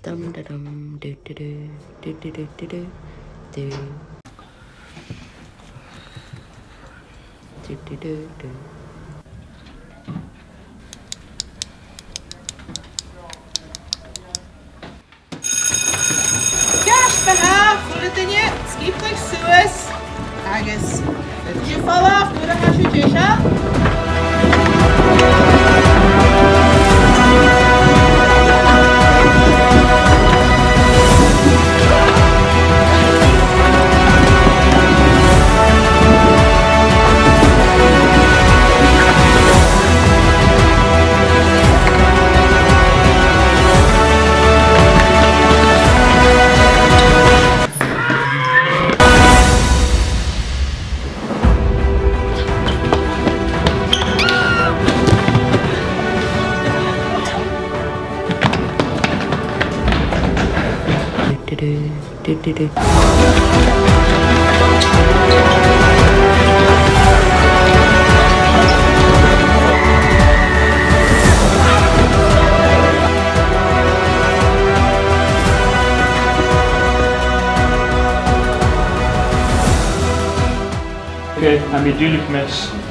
dum da dum do do do do do do do do do do do do do. Gach bhioran fuair duine scípla suas agus dú falla fuair a hasú déise. Okay, I'm your duty miss.